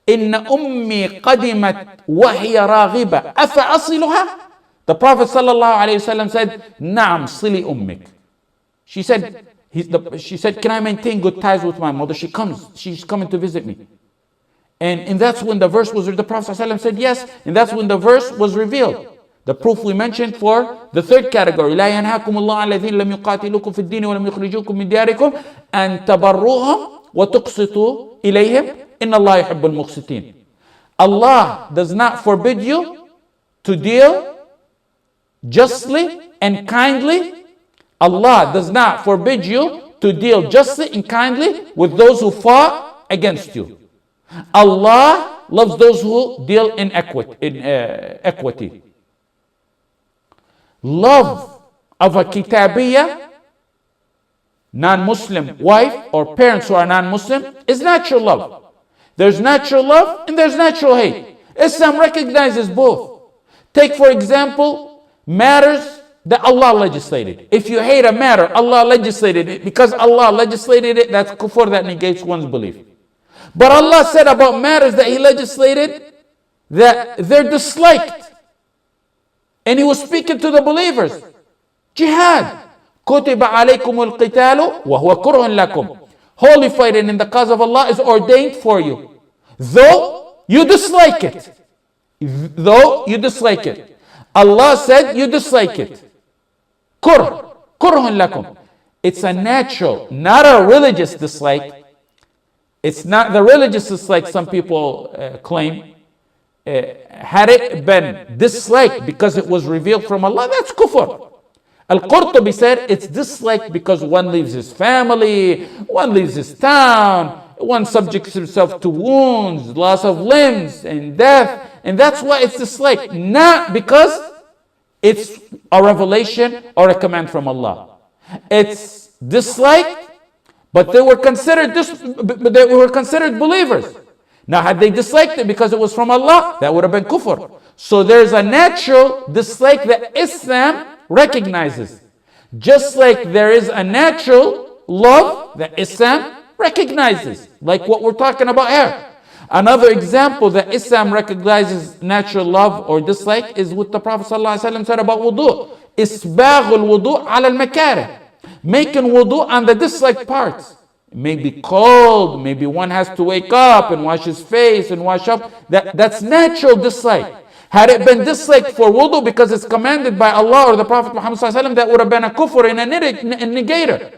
إن أمي قدمت وهي راغبة أفأصلها. The Prophet ﷺ said, نعم صلي أمك. She said, can I maintain good ties with my mother? She's coming to visit me. And that's when the verse was, the Prophet ﷺ said yes, and that's when the verse was revealed. The proof we mentioned for the third category. لا ينهاكم الله عن الذين لم يقاتلوكم في الدين ولم يخرجوكم من دياركم أن تبروهم وتقسطوا إليهم إن الله يحب المقسطين. Allah does not forbid you to deal justly and kindly. Allah does not forbid you to deal justly and kindly with those who fought against you. Allah loves those who deal in equity. Love of a kitabiyya, non-Muslim wife or parents who are non-Muslim is natural love. There's natural love and there's natural hate. Islam recognizes both. Take for example matters that Allah legislated. If you hate a matter, Allah legislated it. Because Allah legislated it, that's kufr, that negates one's belief. But Allah said about matters that He legislated that they're disliked. And He was speaking to the believers. Jihad. كُتِبَ عَلَيْكُمُ الْقِتَالُ وَهُوَ كُرْهٌ لَكُمْ. Holy fighting in the cause of Allah is ordained for you. Though you dislike it. Allah said you dislike it. كُرْهٌ لَكُمْ. It's a natural, not a religious dislike. It's not the religious dislike some people claim. Had it been disliked because it was revealed from Allah, that's kufr. Al-Qurtubi said it's disliked because one leaves his family, one leaves his town, one subjects himself to wounds, loss of limbs, and death. And that's why it's disliked. Not because it's a revelation or a command from Allah. It's disliked, but they were considered believers. Now, had they disliked it because it was from Allah, that would have been kufr. So there's a natural dislike that Islam recognizes. Just like there is a natural love that Islam recognizes, like what we're talking about here. Another example that Islam recognizes natural love or dislike is what the Prophet ﷺ said about wudu. Isbaghul wudu ala al-makarih. Making wudu on the disliked parts. It may be cold, maybe one has to wake up and wash his face and wash up. That's natural dislike. Had it been disliked for wudu because it's commanded by Allah or the Prophet Muhammad ﷺ, that would have been a kufr and a negator.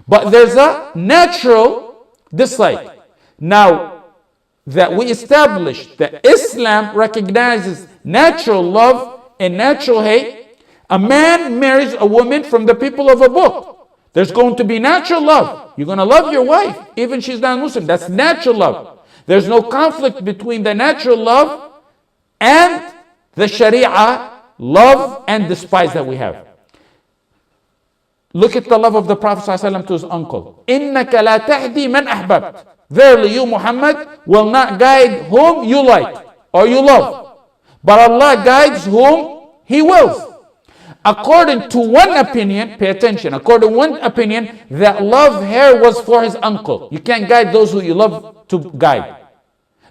But there's a natural dislike. Now, that we established that Islam recognizes natural love and natural hate. A man marries a woman from the people of a book. There's going to be natural love. You're going to love your wife, even she's not Muslim. That's natural love. There's no conflict between the natural love and the Sharia love and despise that we have. Look at the love of the Prophet ﷺ to his uncle. إِنَّكَ لَا تَهْدِي مَنْ أَحْبَبْتَ. Verily you, Muhammad, will not guide whom you like or you love. But Allah guides whom He wills. According to one opinion, pay attention, according to one opinion, that love here was for his uncle. You can't guide those who you love to guide.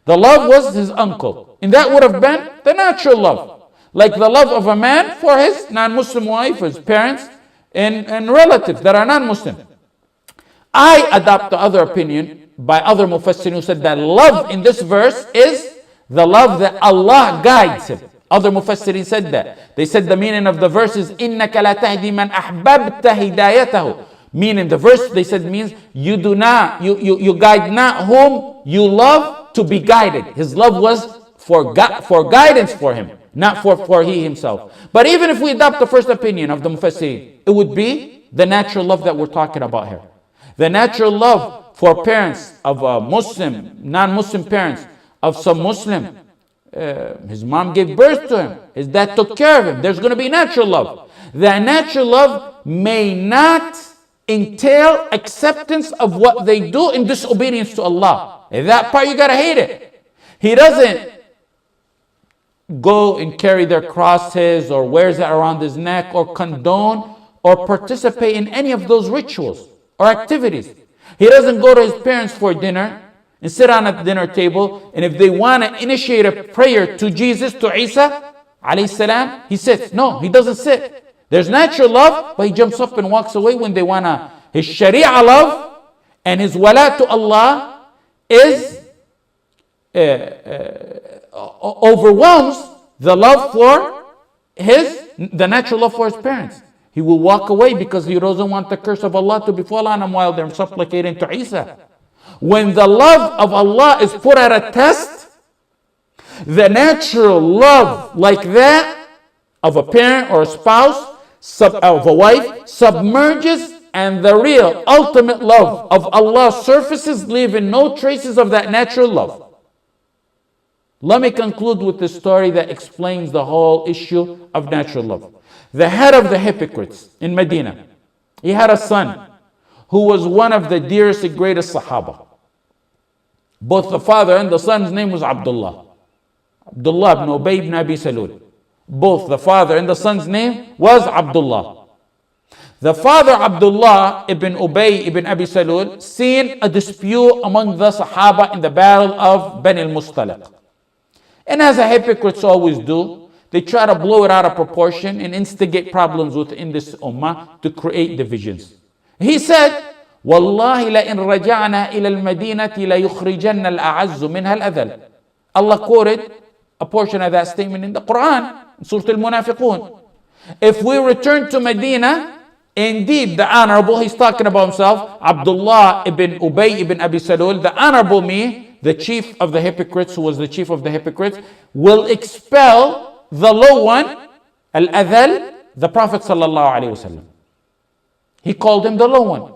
The love was his uncle. And that would have been the natural love. Like the love of a man for his non-Muslim wife, his parents, and relatives that are non-Muslim. I adopt the other opinion by other mufassirin who said that love in this verse is the love that Allah guides him. Other mufassirin said that. They said the meaning of the verse is إِنَّكَ لَا تَهْدِي مَنْ أَحْبَبْتَ هِدَايَتَهُ. Meaning the verse, they said, means you guide not whom you love to be guided. His love was for guidance for him, not for he himself. But even if we adopt the first opinion of the mufassirin, it would be the natural love that we're talking about here. The natural love for parents of Muslim, non-Muslim parents of some Muslim. His mom gave birth to him. His dad took care of him. There's going to be natural love. That natural love may not entail acceptance of what they do in disobedience to Allah. And that part you got to hate it. He doesn't go and carry their crosses or wears it around his neck or condone or participate in any of those rituals or activities. He doesn't go to his parents for dinner and sit on a dinner table, and if they want to initiate a prayer to Jesus, to Isa alayhi salam, he sits. No, he doesn't sit. There's natural love, but he jumps up and walks away when they want to. His Sharia love and his wala to Allah is overwhelms the love for the natural love for his parents. He will walk away because he doesn't want the curse of Allah to befall on him while they're supplicating to Isa. When the love of Allah is put at a test, the natural love like that of a parent or a spouse, of a wife, submerges, and the real ultimate love of Allah surfaces, leaving no traces of that natural love. Let me conclude with the story that explains the whole issue of natural love. The head of the hypocrites in Medina, he had a son who was one of the dearest and greatest Sahaba. Both the father and the son's name was Abdullah. Abdullah ibn Ubay ibn Abi Salul. Both the father and the son's name was Abdullah. The father Abdullah ibn Ubay ibn Abi Salul seen a dispute among the Sahaba in the battle of Bani al-Mustaliq. And as the hypocrites always do, they try to blow it out of proportion and instigate problems within this ummah to create divisions. He said, وَاللَّهِ لَإِنْ رَجَعْنَا إِلَى الْمَدِينَةِ لَيُخْرِجَنَّ الْأَعَزُّ مِنْهَا الْأَذَلِ. Allah quoted a portion of that statement in the Quran, in Surah Al-Munafiqun. If we return to Medina, indeed the honorable, he's talking about himself, Abdullah ibn Ubay ibn Abi Salul, the honorable me, the chief of the hypocrites, who was the chief of the hypocrites, will expel the low one, al-adhal, the Prophet sallallahu alaihi wasallam. He called him the low one.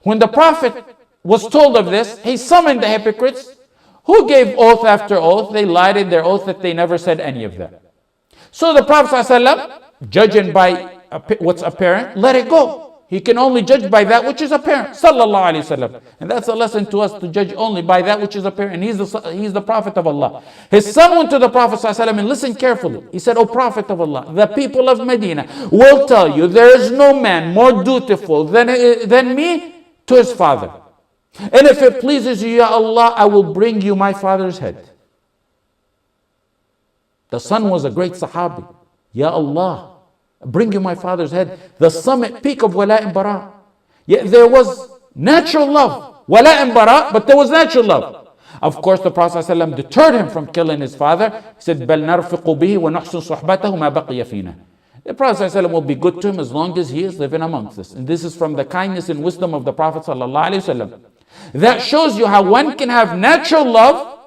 When the Prophet was told of this, he summoned the hypocrites who gave oath after oath. They lied in their oath that they never said any of that. So the Prophet sallallahu alaihi wasallam, judging by what's apparent, let it go. He can only judge by that which is apparent. Sallallahu Alaihi Wasallam. And that's a lesson to us, to judge only by that which is apparent. And he's the Prophet of Allah. His son went to the Prophet Sallallahu Alaihi Wasallam and listened carefully. He said, O Prophet of Allah, the people of Medina will tell you there is no man more dutiful than me to his father. And if it pleases you, Ya Allah, I will bring you my father's head. The son was a great Sahabi. Ya Allah, bring you my father's head. The summit peak of Walaa and Baraa. Yet there was natural love. Walaa and Baraa, but there was natural love. Of course, the Prophet ﷺ deterred him from killing his father. He said, بَلْ نَرْفِقُ بِهِ وَنَحْسُنْ صُحْبَتَهُ مَا بَقِيَ فِينَا. The Prophet ﷺ will be good to him as long as he is living amongst us. And this is from the kindness and wisdom of the Prophet ﷺ. That shows you how one can have natural love,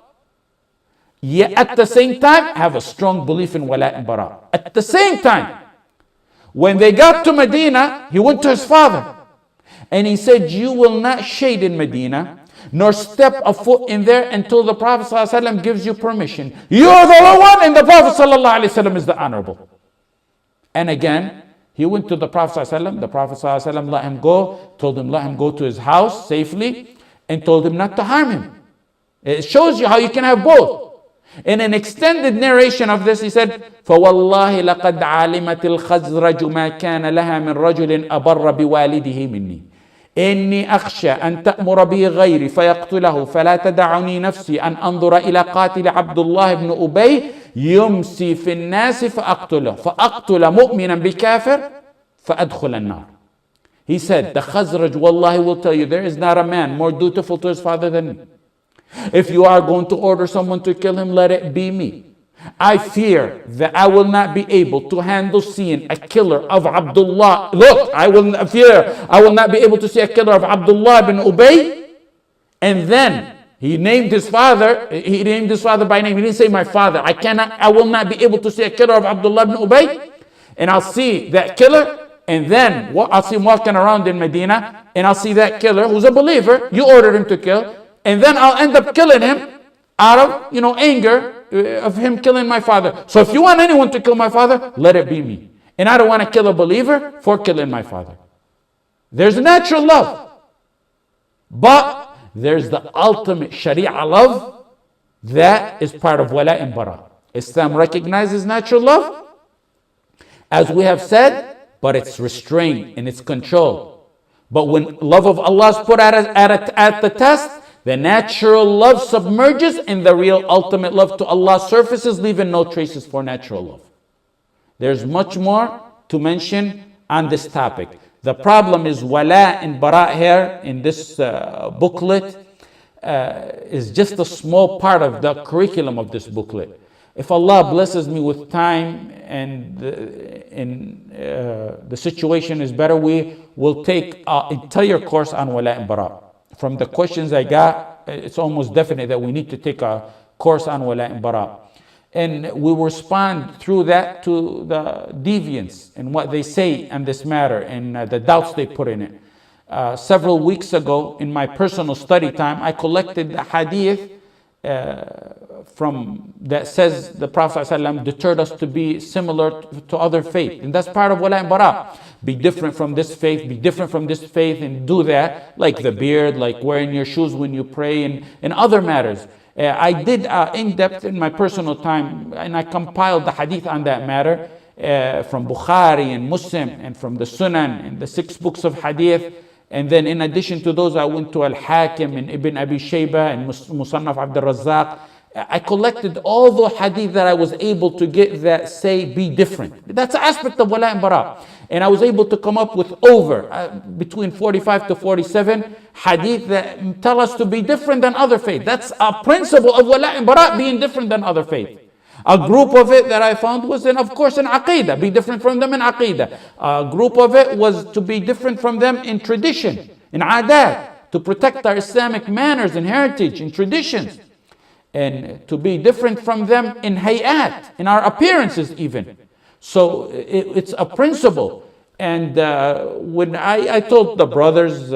yet at the same time have a strong belief in Walaa and Baraa. At the same time, when they got to Medina, he went to his father and he said, you will not shade in Medina nor step a foot in there until the Prophet ﷺ gives you permission. You are the low one and the Prophet ﷺ is the honorable. And again, he went to the Prophet ﷺ. The Prophet ﷺ let him go, told him let him go to his house safely, and told him not to harm him. It shows you how you can have both. In an extended narration of this, he said, فَوَاللَّهِ لَقَدْ عَالِمَتِ الْخَزْرَجُ مَا كَانَ لَهَا مِنْ رَجُلٍ أَبَرَّ بِوَالِدِهِ مِنِّي إِنِّي أَخْشَى أَن تَأْمُرَ بِهِ غَيْرِي فَيَقْتُلَهُ فَلَا تَدَعُنِي نَفْسِي أَنْ أَنظُرَ إِلَى قَاتِلِ عَبْدُ اللَّهِ بْنِ أُبَيٍّ يُمْسِي فِي النَّاسِ فَأَقْتُلَ مُؤْمِنًا بِكَافِرٍ فَأَدْخُلَ النَّارِ. He said, the Khazraj, wallahi, will tell you, there is not a man more dutiful to his father than me. If you are going to order someone to kill him, let it be me. I fear that I will not be able to handle seeing a killer of Abdullah. Look, I will not be able to see a killer of Abdullah bin Ubay. And then he named his father by name. He didn't say my father. I will not be able to see a killer of Abdullah bin Ubay. And I'll see that killer. And then I'll see him walking around in Medina. And I'll see that killer who's a believer. You ordered him to kill. And then I'll end up killing him out of, anger of him killing my father. So if you want anyone to kill my father, let it be me. And I don't want to kill a believer for killing my father. There's natural love. But there's the ultimate Sharia love that is part of Walaa and Baraa. Islam recognizes natural love, as we have said, but it's restrained and it's controlled. But when love of Allah is put at the test, the natural love submerges and the real ultimate love to Allah surfaces, leaving no traces for natural love. There's much more to mention on this topic. The problem is Walaa and Baraa here in this booklet is just a small part of the curriculum of this booklet. If Allah blesses me with time and the situation is better, we will take an entire course on Walaa and Baraa. From the questions I got, it's almost definite that we need to take a course on Walaa and Baraa. And we will respond through that to the deviants and what they say on this matter and the doubts they put in it. Several weeks ago, in my personal study time, I collected the hadith from that says the Prophet ﷺ deterred us to be similar to other faith. And that's part of Walaa and Baraa. Be different from this faith, be different from this faith, and do that, like the beard, like wearing your shoes when you pray, and other matters. I did in-depth in my personal time, and I compiled the hadith on that matter from Bukhari and Muslim, and from the Sunan, and the 6 books of hadith. And then in addition to those, I went to Al-Hakim and Ibn Abi Shayba and Musannaf Abdul Razzaq. I collected all the hadith that I was able to get that say be different. That's an aspect of Walaa and Baraa. And I was able to come up with between 45 to 47 hadith that tell us to be different than other faith. That's a principle of Walaa and Baraa, being different than other faith. A group of it that I found was, of course, in Aqidah, be different from them in Aqidah. A group of it was to be different from them in tradition, in adat, to protect our Islamic manners and heritage and traditions. And to be different from them in hayat, in our appearances even. So it's a principle. And when I told the brothers,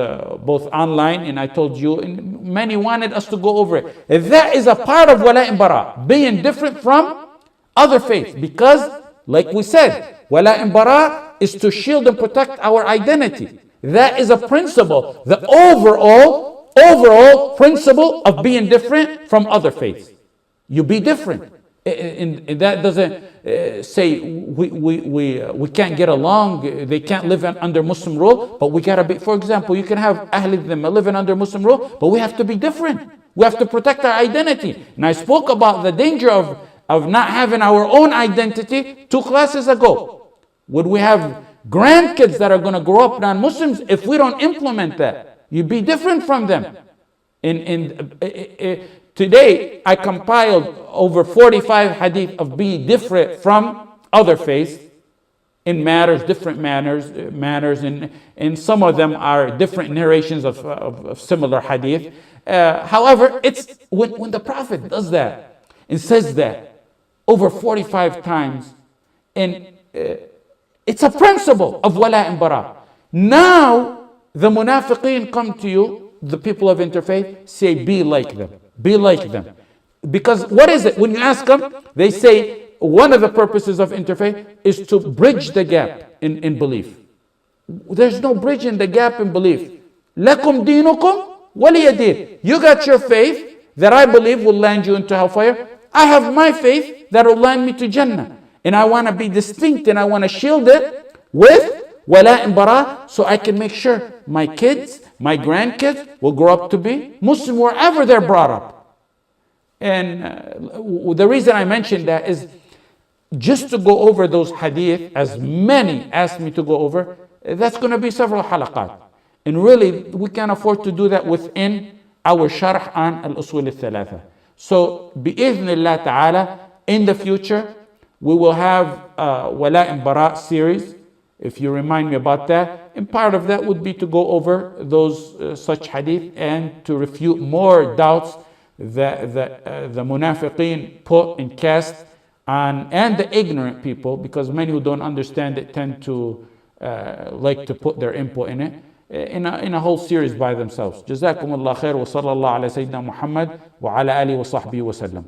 both online and I told you, and many wanted us to go over it. That is a part of Walaa and Baraa, being different from other faiths. Because, like we said, Walaa and Baraa is to shield and protect our identity. That is a principle, the overall principle of being different from other faiths. You be different. And that doesn't say we can't get along, they can't live under Muslim rule, but we gotta be, for example, you can have Ahl al-Dhimma living under Muslim rule, but we have to be different. We have to protect our identity. And I spoke about the danger of not having our own identity 2 classes ago. Would we have grandkids that are going to grow up non-Muslims if we don't implement that? You be different from them. Today, I compiled over 45 hadith of being different from other faiths in matters, different manners, and some of them are different narrations of similar hadith. However, it's when the Prophet does that and says that over 45 times, and it's a principle of Walaa and Baraa. Now, the munafiqeen come to you, the people of interfaith, say, be like them. Be like them. Because what is it? When you ask them, they say, one of the purposes of interfaith is to bridge the gap in belief. There's no bridge in the gap in belief. Lakum dinukum waliya din. You got your faith that I believe will land you into hellfire. I have my faith that will land me to Jannah. And I want to be distinct and I want to shield it with Walaa and Baraa so I can make sure my kids, my grandkids will grow up to be Muslim wherever they're brought up. And the reason I mentioned that is just to go over those hadith, as many asked me to go over, that's going to be several halaqat. And really, we can't afford to do that within our sharh on al-usul al-thalatha. So, bi'idhnillah ta'ala, in the future, we will have Walaa and Baraa series, if you remind me about that. And part of that would be to go over those such hadith and to refute more doubts that the munafiqeen put and cast on, and the ignorant people, because many who don't understand it tend to like to put their input in it, in a whole series by themselves. Jazakumullah khair wa sallallahu ala Sayyidina Muhammad wa ala alihi wa sahbihi wa sallam.